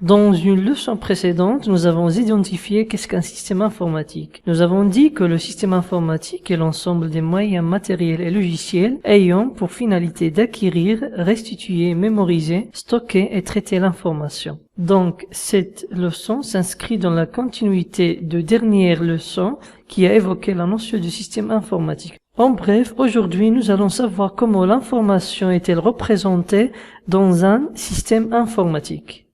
Dans une leçon précédente, nous avons identifié qu'est-ce qu'un système informatique. Nous avons dit que le système informatique est l'ensemble des moyens matériels et logiciels ayant pour finalité d'acquérir, restituer, mémoriser, stocker et traiter l'information. Donc, cette leçon s'inscrit dans la continuité de dernière leçon qui a évoqué la notion du système informatique. En bref, aujourd'hui, nous allons savoir comment l'information est-elle représentée dans un système informatique.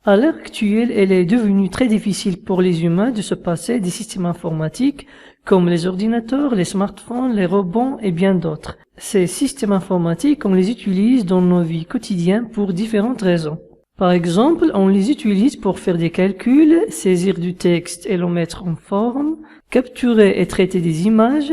À l'heure actuelle, il est devenu très difficile pour les humains de se passer des systèmes informatiques comme les ordinateurs, les smartphones, les robots et bien d'autres. Ces systèmes informatiques, on les utilise dans nos vies quotidiennes pour différentes raisons. Par exemple, on les utilise pour faire des calculs, saisir du texte et le mettre en forme, capturer et traiter des images.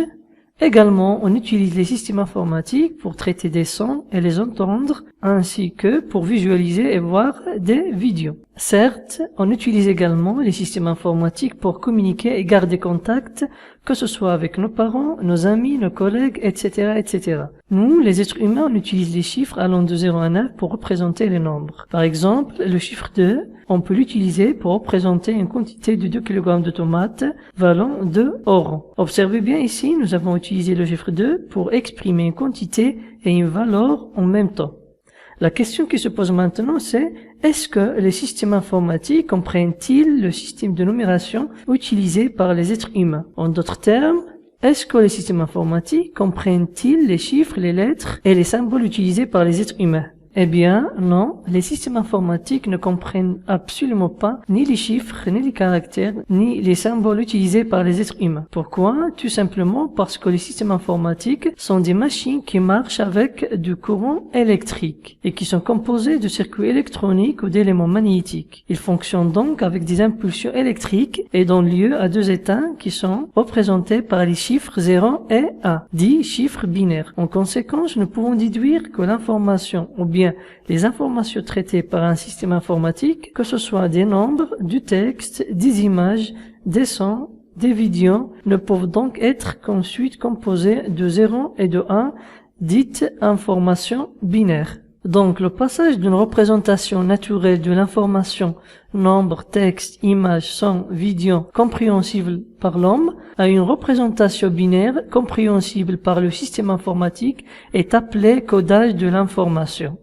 Également, on utilise les systèmes informatiques pour traiter des sons et les entendre, ainsi que pour visualiser et voir des vidéos. Certes, on utilise également les systèmes informatiques pour communiquer et garder contact, que ce soit avec nos parents, nos amis, nos collègues, etc., etc. Nous, les êtres humains, on utilise les chiffres allant de 0 à 9 pour représenter les nombres. Par exemple, le chiffre 2, on peut l'utiliser pour représenter une quantité de 2 kg de tomates valant 2 euros. Observez bien ici, nous avons utilisé le chiffre 2 pour exprimer une quantité et une valeur en même temps. La question qui se pose maintenant, c'est est-ce que les systèmes informatiques comprennent-ils le système de numération utilisé par les êtres humains? En d'autres termes, est-ce que les systèmes informatiques comprennent-ils les chiffres, les lettres et les symboles utilisés par les êtres humains? Eh bien, non, les systèmes informatiques ne comprennent absolument pas ni les chiffres, ni les caractères, ni les symboles utilisés par les êtres humains. Pourquoi? Tout simplement parce que les systèmes informatiques sont des machines qui marchent avec du courant électrique et qui sont composés de circuits électroniques ou d'éléments magnétiques. Ils fonctionnent donc avec des impulsions électriques et donnent lieu à deux états qui sont représentés par les chiffres 0 et 1, dits chiffres binaires. En conséquence, nous pouvons déduire que l'information ou bien les informations traitées par un système informatique, que ce soit des nombres, du texte, des images, des sons, des vidéos, ne peuvent donc être qu'ensuite composées de 0 et de 1, dites informations binaires. Donc, le passage d'une représentation naturelle de l'information, nombre, texte, image, son, vidéo, compréhensible par l'homme, à une représentation binaire compréhensible par le système informatique est appelé codage de l'information.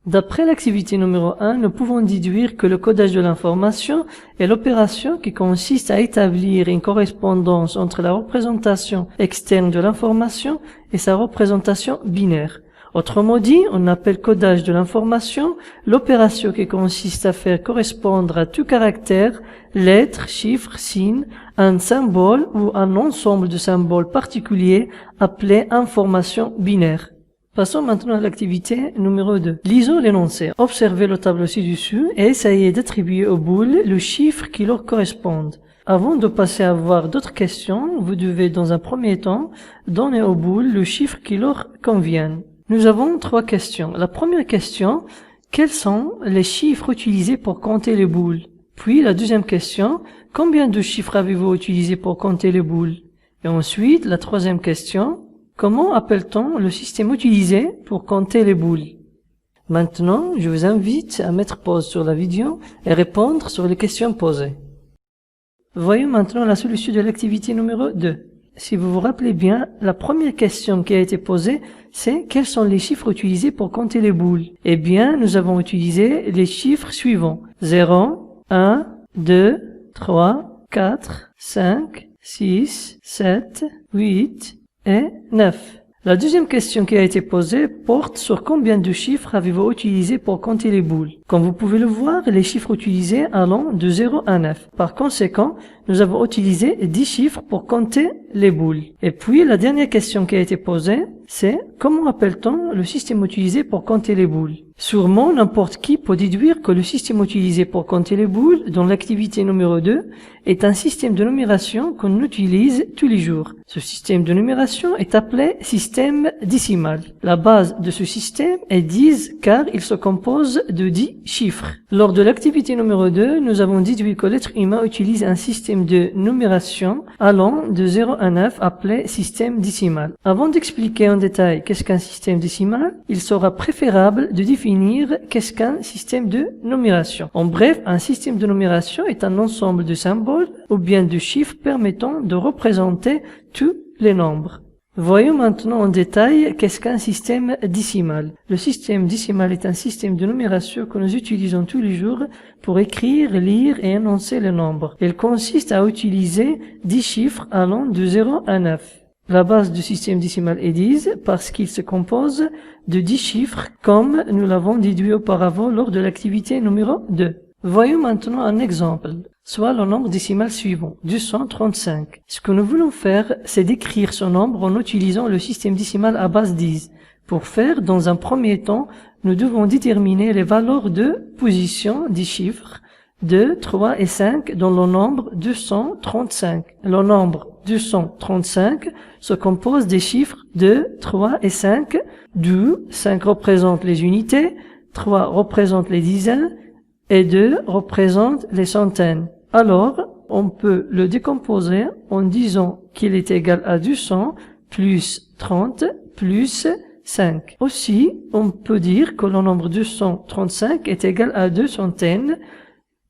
D'après l'activité numéro 1, nous pouvons déduire que le codage de l'information est l'opération qui consiste à établir une correspondance entre la représentation externe de l'information et sa représentation binaire. Autrement dit, on appelle codage de l'information l'opération qui consiste à faire correspondre à tout caractère, lettre, chiffre, signe, un symbole ou un ensemble de symboles particuliers appelé information binaire. Passons maintenant à l'activité numéro 2. Lisons l'énoncé. Observez le tableau ci-dessus et essayez d'attribuer aux boules le chiffre qui leur correspond. Avant de passer à voir d'autres questions, vous devez dans un premier temps donner aux boules le chiffre qui leur convient. Nous avons 3 questions. La première question, quels sont les chiffres utilisés pour compter les boules? Puis la deuxième question, combien de chiffres avez-vous utilisé pour compter les boules? Et ensuite, la troisième question, comment appelle-t-on le système utilisé pour compter les boules? Maintenant, je vous invite à mettre pause sur la vidéo et répondre sur les questions posées. Voyons maintenant la solution de l'activité numéro 2. Si vous vous rappelez bien, la première question qui a été posée, c'est quels sont les chiffres utilisés pour compter les boules? Eh bien, nous avons utilisé les chiffres suivants. 0, 1, 2, 3, 4, 5, 6, 7, 8 et 9. La deuxième question qui a été posée porte sur combien de chiffres avez-vous utilisé pour compter les boules. Comme vous pouvez le voir, les chiffres utilisés allant de 0 à 9. Par conséquent, nous avons utilisé 10 chiffres pour compter les boules. Et puis, la dernière question qui a été posée, c'est comment appelle-t-on le système utilisé pour compter les boules? Sûrement, n'importe qui peut déduire que le système utilisé pour compter les boules dans l'activité numéro 2 est un système de numération qu'on utilise tous les jours. Ce système de numération est appelé système décimal. La base de ce système est 10 car il se compose de 10 chiffres. Lors de l'activité numéro 2, nous avons déduit que l'être humain utilise un système de numération allant de 0 à 9 appelé système décimal. Avant d'expliquer en en détail qu'est-ce qu'un système décimal, il sera préférable de définir qu'est-ce qu'un système de numération. En bref, un système de numération est un ensemble de symboles ou bien de chiffres permettant de représenter tous les nombres. Voyons maintenant en détail qu'est-ce qu'un système décimal. Le système décimal est un système de numération que nous utilisons tous les jours pour écrire, lire et énoncer les nombres. Il consiste à utiliser 10 chiffres allant de 0 à 9. La base du système décimal est 10 parce qu'il se compose de 10 chiffres comme nous l'avons déduit auparavant lors de l'activité numéro 2. Voyons maintenant un exemple, soit le nombre décimal suivant, 235. Ce que nous voulons faire, c'est d'écrire ce nombre en utilisant le système décimal à base 10. Pour faire, dans un premier temps, nous devons déterminer les valeurs de position des chiffres 2, 3 et 5 dans le nombre 235. Le nombre 235 se compose des chiffres 2, 3 et 5, d'où 5 représente les unités, 3 représente les dizaines, et 2 représente les centaines. Alors, on peut le décomposer en disant qu'il est égal à 200 plus 30 plus 5. Aussi, on peut dire que le nombre 235 est égal à 2 centaines,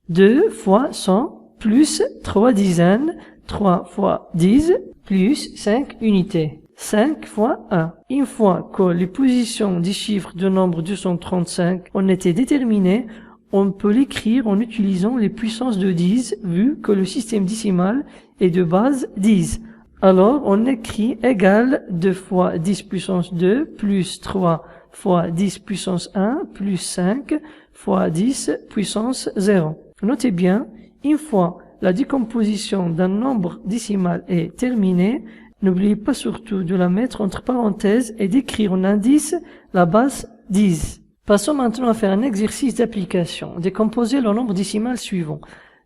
2 fois 100 plus 3 dizaines, 3 fois 10 plus 5 unités. 5 fois 1. Une fois que les positions des chiffres du nombre 235 ont été déterminées, on peut l'écrire en utilisant les puissances de 10 vu que le système décimal est de base 10. Alors on écrit égal 2 fois 10 puissance 2 plus 3 fois 10 puissance 1 plus 5 fois 10 puissance 0. Notez bien, une fois la décomposition d'un nombre décimal est terminée, n'oubliez pas surtout de la mettre entre parenthèses et d'écrire en indice la base 10. Passons maintenant à faire un exercice d'application. Décomposer le nombre décimal suivant.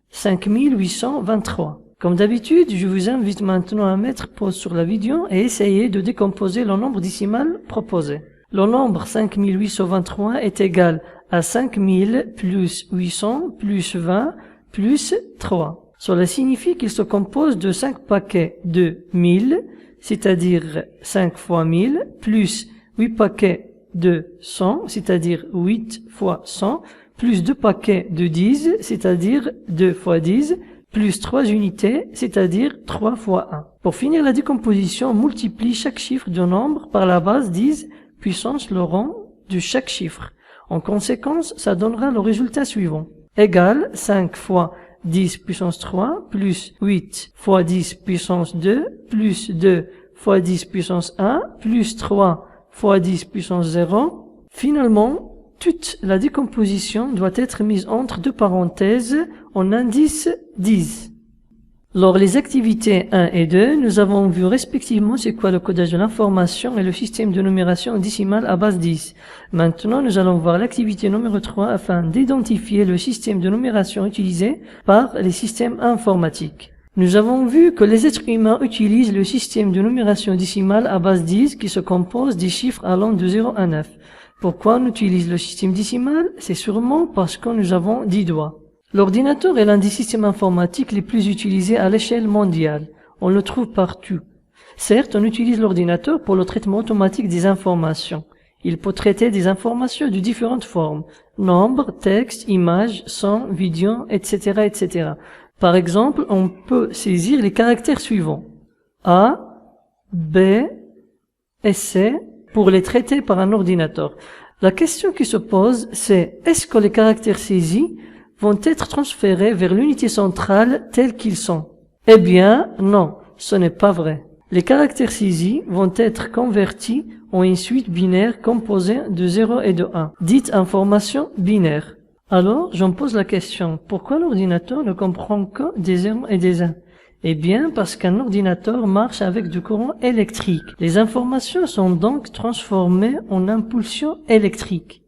5823. Comme d'habitude, je vous invite maintenant à mettre pause sur la vidéo et essayer de décomposer le nombre décimal proposé. Le nombre 5823 est égal à 5000 plus 800 plus 20 plus 3. Cela signifie qu'il se compose de 5 paquets de 1000, c'est-à-dire 5 fois 1000, plus 8 paquets de 100, c'est-à-dire 8 fois 100, plus 2 paquets de 10, c'est-à-dire 2 fois 10, plus 3 unités, c'est-à-dire 3 fois 1. Pour finir la décomposition, on multiplie chaque chiffre du nombre par la base 10 puissance le rang de chaque chiffre. En conséquence, ça donnera le résultat suivant. Égal 5 fois 10 puissance 3, plus 8 fois 10 puissance 2, plus 2 fois 10 puissance 1, plus 3 fois 10 puissance 0. Finalement, toute la décomposition doit être mise entre deux parenthèses en indice 10. Lors les activités 1 et 2, nous avons vu respectivement c'est quoi le codage de l'information et le système de numération décimale à base 10. Maintenant, nous allons voir l'activité numéro 3 afin d'identifier le système de numération utilisé par les systèmes informatiques. Nous avons vu que les êtres humains utilisent le système de numération décimale à base 10 qui se compose des chiffres allant de 0 à 9. Pourquoi on utilise le système décimal? C'est sûrement parce que nous avons 10 doigts. L'ordinateur est l'un des systèmes informatiques les plus utilisés à l'échelle mondiale. On le trouve partout. Certes, on utilise l'ordinateur pour le traitement automatique des informations. Il peut traiter des informations de différentes formes. Nombres, textes, images, sons, vidéos, etc., etc. Par exemple, on peut saisir les caractères suivants. A, B et C pour les traiter par un ordinateur. La question qui se pose, c'est est-ce que les caractères saisis vont être transférés vers l'unité centrale tels qu'ils sont? Eh bien, non, ce n'est pas vrai. Les caractères saisis vont être convertis en une suite binaire composée de 0 et de 1, dite information binaire. Alors, j'en pose la question, pourquoi l'ordinateur ne comprend que des 0 et des 1? Eh bien, parce qu'un ordinateur marche avec du courant électrique. Les informations sont donc transformées en impulsions électriques.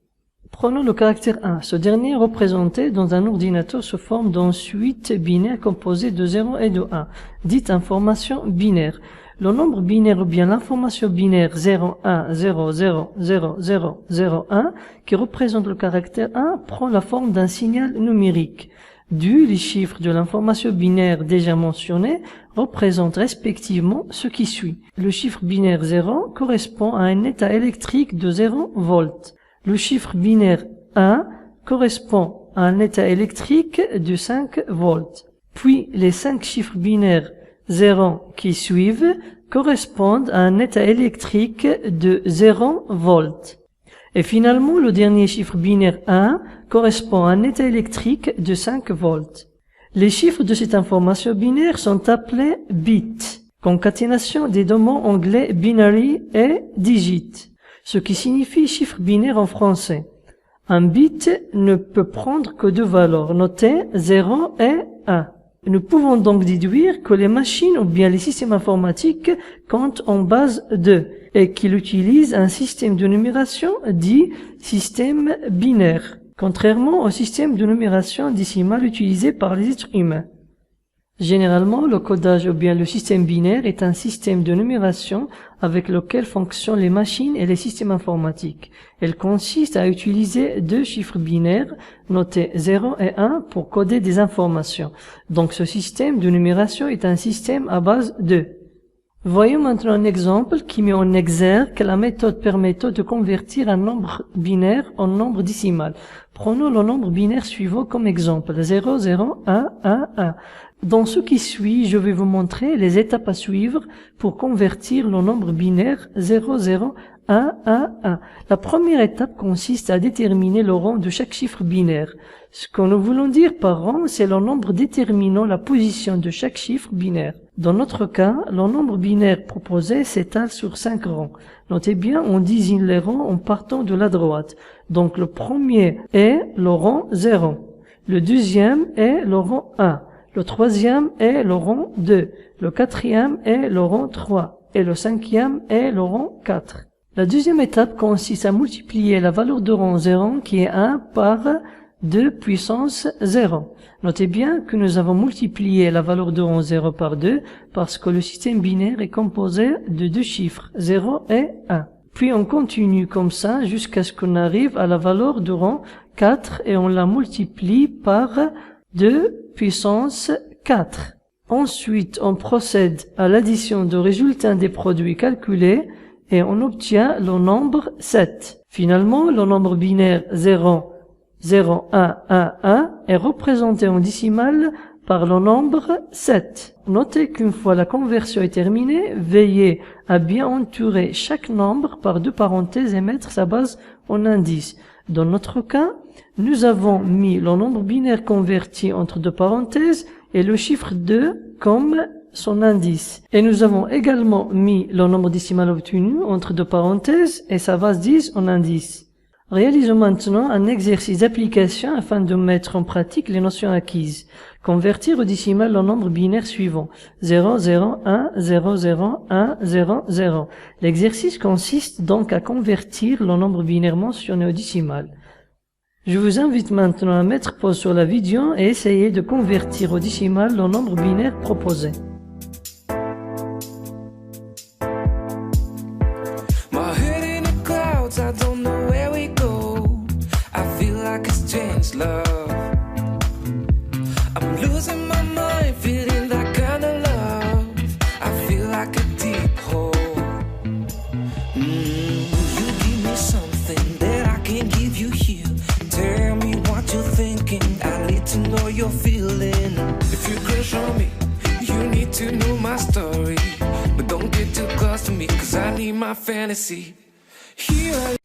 Prenons le caractère 1. Ce dernier représenté dans un ordinateur sous forme d'une suite binaire composée de 0 et de 1, dite information binaire. Le nombre binaire ou bien l'information binaire 0, 1, 0, 0, 0, 0, 0, 1, qui représente le caractère 1, prend la forme d'un signal numérique. Les chiffres de l'information binaire déjà mentionnée représentent respectivement ce qui suit. Le chiffre binaire 0 correspond à un état électrique de 0 volts. Le chiffre binaire 1 correspond à un état électrique de 5 volts. Puis les 5 chiffres binaires 0 qui suivent correspondent à un état électrique de 0 volts. Et finalement, le dernier chiffre binaire 1 correspond à un état électrique de 5 volts. Les chiffres de cette information binaire sont appelés bits, concaténation des deux mots anglais binary et digit, ce qui signifie chiffre binaire en français. Un bit ne peut prendre que deux valeurs notées 0 et 1. Nous pouvons donc déduire que les machines ou bien les systèmes informatiques comptent en base 2 et qu'ils utilisent un système de numération dit système binaire, contrairement au système de numération décimale utilisé par les êtres humains. Généralement, le codage ou bien le système binaire est un système de numération avec lequel fonctionnent les machines et les systèmes informatiques. Elle consiste à utiliser deux chiffres binaires notés 0 et 1 pour coder des informations. Donc ce système de numération est un système à base 2. Voyons maintenant un exemple qui met en exergue la méthode permettant de convertir un nombre binaire en nombre décimal. Prenons le nombre binaire suivant comme exemple, 0, 0, 1, 1, 1. Dans ce qui suit, je vais vous montrer les étapes à suivre pour convertir le nombre binaire 0, 0, 1, 1, 1. La première étape consiste à déterminer le rang de chaque chiffre binaire. Ce que nous voulons dire par rang, c'est le nombre déterminant la position de chaque chiffre binaire. Dans notre cas, le nombre binaire proposé s'étale sur 5 rangs. Notez bien, on désigne les rangs en partant de la droite. Donc le premier est le rang 0. Le deuxième est le rang 1. Le troisième est le rang 2. Le quatrième est le rang 3. Et le cinquième est le rang 4. La deuxième étape consiste à multiplier la valeur de rang 0 qui est 1 par 2 puissance 0. Notez bien que nous avons multiplié la valeur de rang 0 par 2 parce que le système binaire est composé de deux chiffres, 0 et 1. Puis on continue comme ça jusqu'à ce qu'on arrive à la valeur de rang 4 et on la multiplie par 2 puissance 4. Ensuite, on procède à l'addition de résultats des produits calculés et on obtient le nombre 7. Finalement, le nombre binaire 0, 0, 1, 1, 1 est représenté en décimale par le nombre 7. Notez qu'une fois la conversion est terminée, veillez à bien entourer chaque nombre par deux parenthèses et mettre sa base en indice. Dans notre cas, nous avons mis le nombre binaire converti entre deux parenthèses et le chiffre 2 comme son indice. Et nous avons également mis le nombre décimal obtenu entre deux parenthèses et sa base 10 en indice. Réalisons maintenant un exercice d'application afin de mettre en pratique les notions acquises. Convertir au décimal le nombre binaire suivant. 0, 0, 1, 0, 0, 1, 0, 0. L'exercice consiste donc à convertir le nombre binaire mentionné au décimal. Je vous invite maintenant à mettre pause sur la vidéo et essayer de convertir au décimal le nombre binaire proposé. Love, I'm losing my mind, feeling that kind of love. I feel like a deep hole. You give me something that I can't give you here. Tell me what you're thinking, I need to know you're feeling. If you crush on me, you need to know my story. But don't get too close to me, cause I need my fantasy. Here I